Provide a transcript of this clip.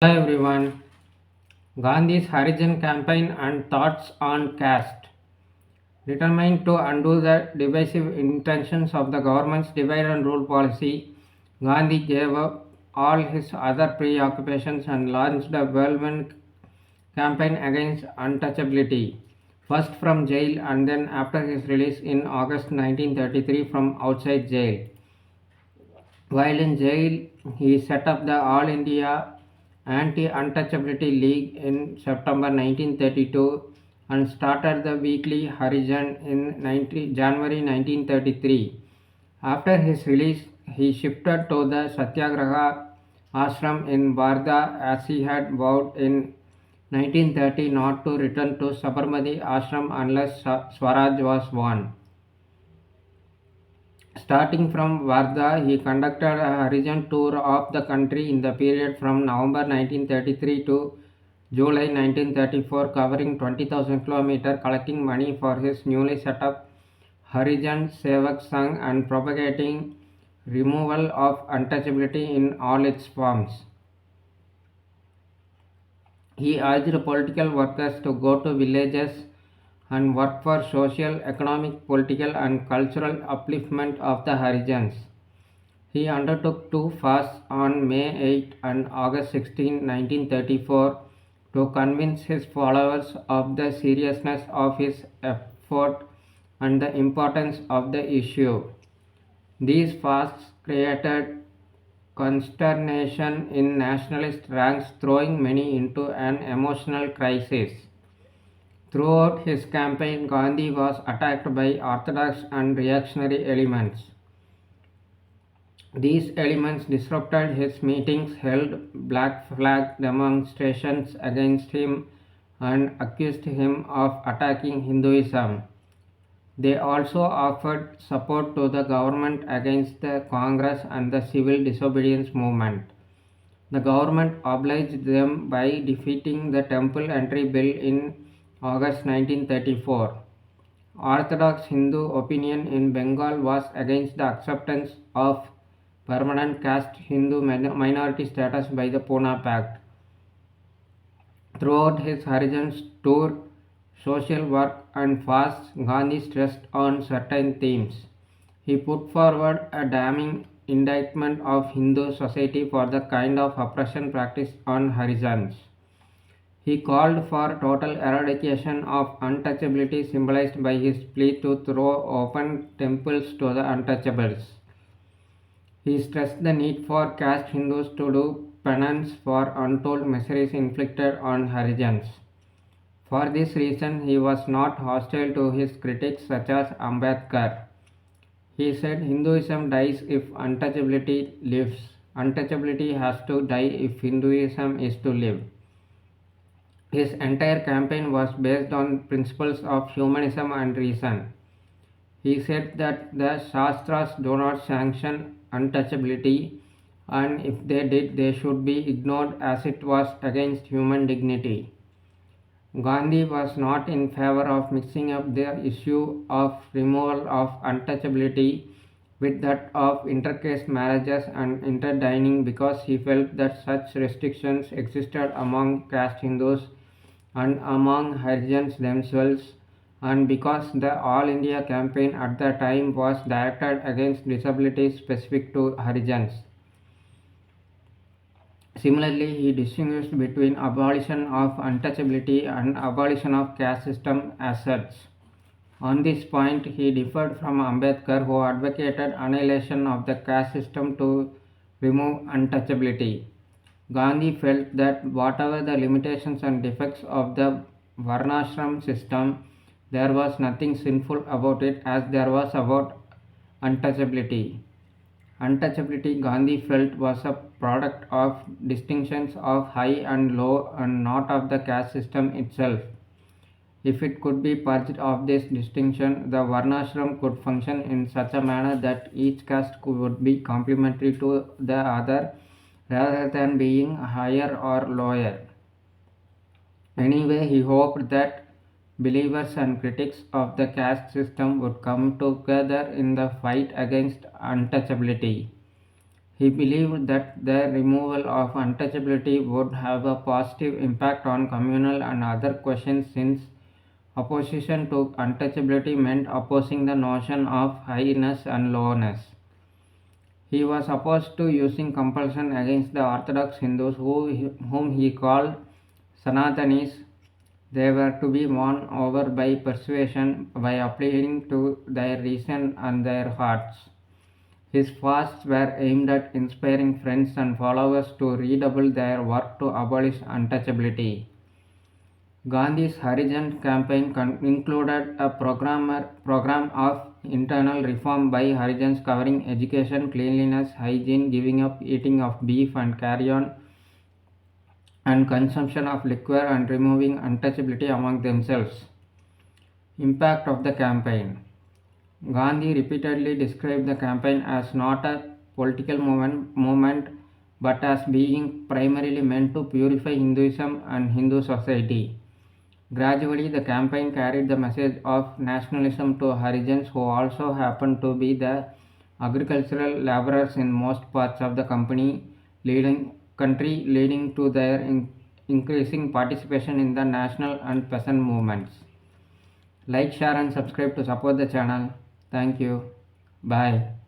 Hello everyone. Gandhi's Harijan Campaign and Thoughts on Caste. Determined to undo the divisive intentions of the government's divide and rule policy, Gandhi gave up all his other preoccupations and launched a whirlwind campaign against untouchability, first from jail and then after his release in August 1933 from outside jail. While in jail, he set up the All India Anti-Untouchability League in September 1932 and started the weekly Harijan in January 1933. After his release, he shifted to the Satyagraha ashram in Wardha as he had vowed in 1930 not to return to Sabarmati ashram unless Swaraj was won. Starting from Wardha, he conducted a Harijan tour of the country in the period from November 1933 to July 1934, covering 20,000 km, collecting money for his newly set up Harijan Sevak Sangh and propagating removal of untouchability in all its forms. He urged political workers to go to villages and work for social, economic, political, and cultural upliftment of the Harijans. He undertook two fasts on May 8 and August 16, 1934, to convince his followers of the seriousness of his effort and the importance of the issue. These fasts created consternation in nationalist ranks, throwing many into an emotional crisis. Throughout his campaign, Gandhi was attacked by orthodox and reactionary elements. These elements disrupted his meetings, held black flag demonstrations against him, and accused him of attacking Hinduism. They also offered support to the government against the Congress and the civil disobedience movement. The government obliged them by defeating the Temple Entry Bill in August 1934. Orthodox Hindu opinion in Bengal was against the acceptance of permanent caste Hindu minority status by the Pune Pact. Throughout his Harijan tour, social work, and fasts, Gandhi stressed on certain themes. He put forward a damning indictment of Hindu society for the kind of oppression practiced on Harijans. He called for total eradication of untouchability, symbolized by his plea to throw open temples to the untouchables. He stressed the need for caste Hindus to do penance for untold miseries inflicted on Harijans. For this reason, he was not hostile to his critics such as Ambedkar. He said Hinduism dies if untouchability lives. Untouchability has to die if Hinduism is to live. His entire campaign was based on principles of humanism and reason. He said that the Shastras do not sanction untouchability, and if they did, they should be ignored as it was against human dignity. Gandhi was not in favor of mixing up the issue of removal of untouchability with that of intercaste marriages and interdining because he felt that such restrictions existed among caste Hindus and among Harijans themselves, and because the All India campaign at the time was directed against disabilities specific to Harijans. Similarly, he distinguished between abolition of untouchability and abolition of caste system as such. On this point, he differed from Ambedkar, who advocated annihilation of the caste system to remove untouchability. Gandhi felt that whatever the limitations and defects of the Varnashram system, there was nothing sinful about it as there was about untouchability. Untouchability, Gandhi felt, was a product of distinctions of high and low and not of the caste system itself. If it could be purged of this distinction, the Varnashram could function in such a manner that each caste would be complementary to the other rather than being higher or lower. Anyway, he hoped that believers and critics of the caste system would come together in the fight against untouchability. He believed that the removal of untouchability would have a positive impact on communal and other questions since opposition to untouchability meant opposing the notion of highness and lowness. He was opposed to using compulsion against the Orthodox Hindus whom he called Sanatanis. They were to be won over by persuasion by appealing to their reason and their hearts. His fasts were aimed at inspiring friends and followers to redouble their work to abolish untouchability. Gandhi's Harijan Campaign included a program of internal reform by Harijans covering education, cleanliness, hygiene, giving up eating of beef and carrion, and consumption of liquor and removing untouchability among themselves. Impact of the campaign. Gandhi repeatedly described the campaign as not a political movement but as being primarily meant to purify Hinduism and Hindu society. Gradually, the campaign carried the message of nationalism to Harijans who also happened to be the agricultural laborers in most parts of the country, leading to their increasing participation in the national and peasant movements. Like, share, and subscribe to support the channel. Thank you. Bye.